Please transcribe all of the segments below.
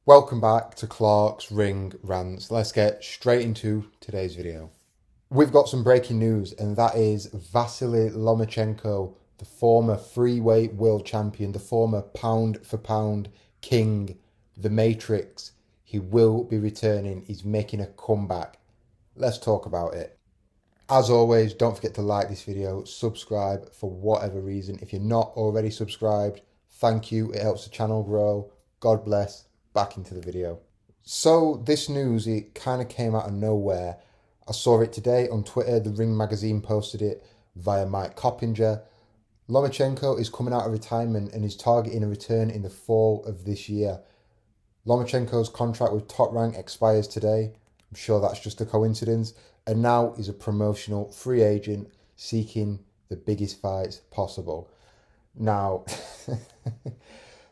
Welcome back to Clark's Ring Rants. Let's get straight into today's video. We've got some breaking news, and that is Vasyl Lomachenko, the former freeweight world champion, the former pound for pound king, the Matrix. He will be returning. He's making a comeback. Let's talk about it. As always, don't forget to like this video, subscribe for whatever reason. If you're not already subscribed, thank you. It helps the channel grow. God bless. Back into the video. So this news, it kind of came out of nowhere. I saw it today on Twitter. The Ring magazine posted it via Mike Coppinger. Lomachenko is coming out of retirement and is targeting a return in the fall of this year. Lomachenko's contract with Top Rank expires today. I'm sure that's just a coincidence. And now he's a promotional free agent seeking the biggest fights possible. Now,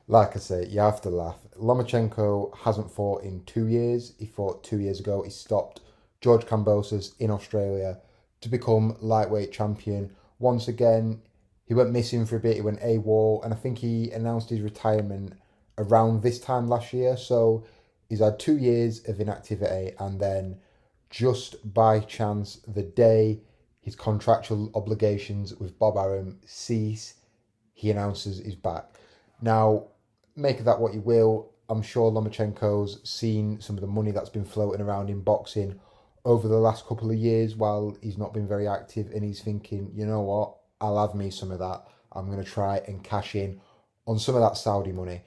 like I say, you have to laugh. Lomachenko hasn't fought in 2 years. He fought 2 years ago. He stopped George Kambosos in Australia to become lightweight champion. Once again, he went missing for a bit. He went AWOL, and I think he announced his retirement around this time last year. So he's had 2 years of inactivity, and then just by chance, the day his contractual obligations with Bob Arum cease, he announces he's back. Now, make of that what you will. I'm sure Lomachenko's seen some of the money that's been floating around in boxing over the last couple of years while he's not been very active, and he's thinking, you know what, I'll have me some of that. I'm going to try and cash in on some of that Saudi money.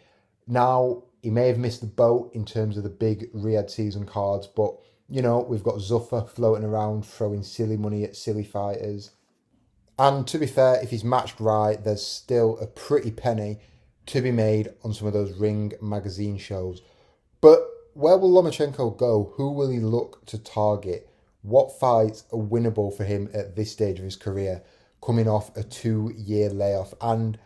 Now, he may have missed the boat in terms of the big Riyadh season cards, but, you know, we've got Zuffa floating around throwing silly money at silly fighters. And to be fair, if he's matched right, there's still a pretty penny to be made on some of those Ring magazine shows. But where will Lomachenko go? Who will he look to target? What fights are winnable for him at this stage of his career, coming off a 2-year layoff? And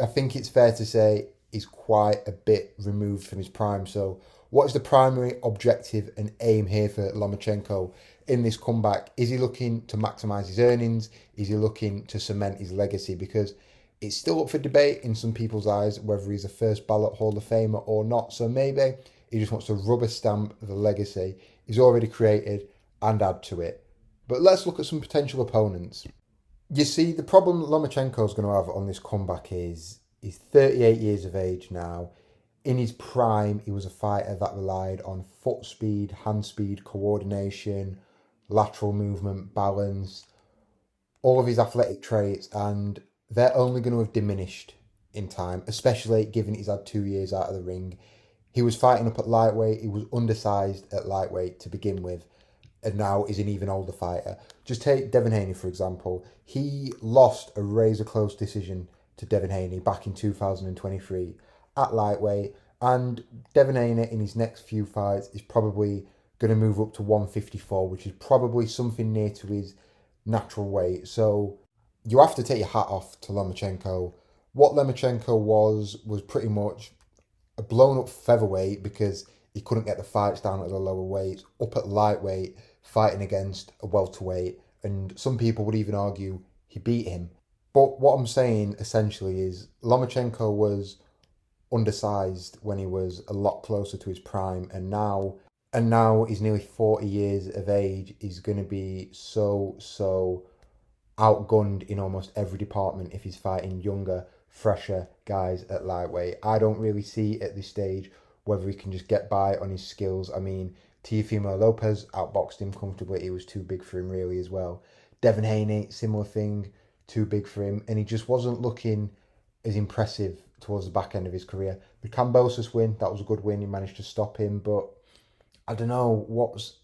I think it's fair to say he's quite a bit removed from his prime. So what is the primary objective and aim here for Lomachenko in this comeback? Is he looking to maximise his earnings? Is he looking to cement his legacy? Because it's still up for debate in some people's eyes whether he's a first ballot Hall of Famer or not. So maybe he just wants to rubber stamp the legacy he's already created and add to it. But let's look at some potential opponents. You see, the problem Lomachenko's going to have on this comeback is he's 38 years of age now. In his prime, he was a fighter that relied on foot speed, hand speed, coordination, lateral movement, balance, all of his athletic traits, and they're only going to have diminished in time, especially given he's had 2 years out of the ring. He was fighting up at lightweight. He was undersized at lightweight to begin with, and now is an even older fighter. Just take Devin Haney, for example. He lost a razor-close decision to Devin Haney back in 2023 at lightweight, and Devin Haney in his next few fights is probably going to move up to 154, which is probably something near to his natural weight. So you have to take your hat off to Lomachenko. What Lomachenko was pretty much a blown up featherweight because he couldn't get the fights down at the lower weights, up at lightweight, fighting against a welterweight, and some people would even argue he beat him. But what I'm saying essentially is Lomachenko was undersized when he was a lot closer to his prime, and now he's nearly 40 years of age. He's going to be so outgunned in almost every department if he's fighting younger, fresher guys at lightweight. I don't really see at this stage whether he can just get by on his skills. I mean, Teofimo Lopez outboxed him comfortably. He was too big for him really as well. Devin Haney, similar thing, too big for him, and he just wasn't looking as impressive towards the back end of his career. The Kambosos win, that was a good win. He managed to stop him, but I don't know what's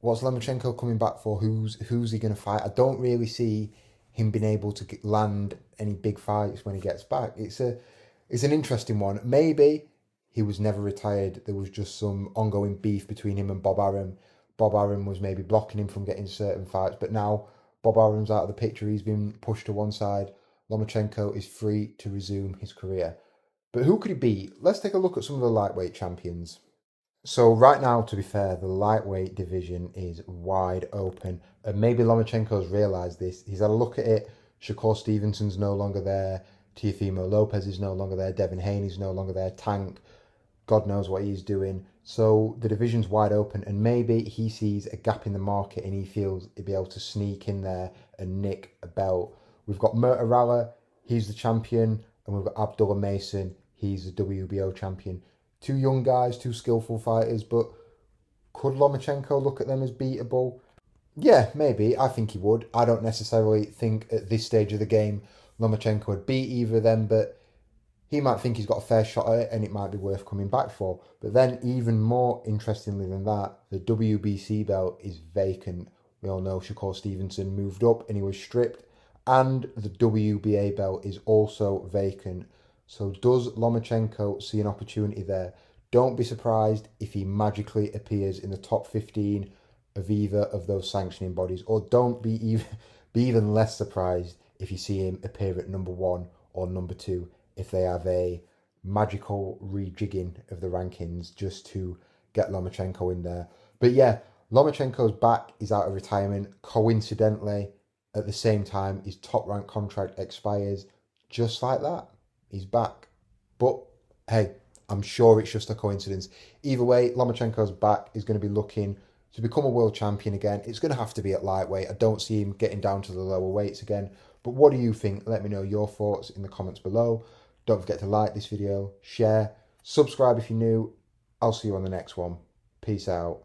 Lomachenko coming back for. Who's he going to fight? I don't really see him being able to land any big fights when he gets back. It's an interesting one. Maybe he was never retired. There was just some ongoing beef between him and Bob Arum. Bob Arum was maybe blocking him from getting certain fights, but now Bob Arum's out of the picture. He's been pushed to one side. Lomachenko is free to resume his career. But who could he beat? Let's take a look at some of the lightweight champions. So right now, to be fair, the lightweight division is wide open. And maybe Lomachenko's realised this. He's had a look at it. Shakur Stevenson's no longer there. Teofimo Lopez is no longer there. Devin Haney's no longer there. Tank God knows what he's doing. So the division's wide open, and maybe he sees a gap in the market and he feels he'll be able to sneak in there and nick a belt. We've got Murtarala, he's the champion, and we've got Abdullah Mason, he's the WBO champion. Two young guys, two skillful fighters, but could Lomachenko look at them as beatable? Yeah, maybe. I think he would. I don't necessarily think at this stage of the game Lomachenko would beat either of them, but he might think he's got a fair shot at it and it might be worth coming back for. But then, even more interestingly than that, the WBC belt is vacant. We all know Shakur Stevenson moved up and he was stripped. And the WBA belt is also vacant. So does Lomachenko see an opportunity there? Don't be surprised if he magically appears in the top 15 of either of those sanctioning bodies. Or don't be even less surprised if you see him appear at number 1 or number 2 if they have a magical rejigging of the rankings just to get Lomachenko in there. But yeah, Lomachenko's back. He's out of retirement. Coincidentally, at the same time, his top rank contract expires. Just like that, he's back. But hey, I'm sure it's just a coincidence. Either way, Lomachenko's back. He's going to be looking to become a world champion again. It's going to have to be at lightweight. I don't see him getting down to the lower weights again. But what do you think? Let me know your thoughts in the comments below. Don't forget to like this video, share, subscribe if you're new. I'll see you on the next one. Peace out.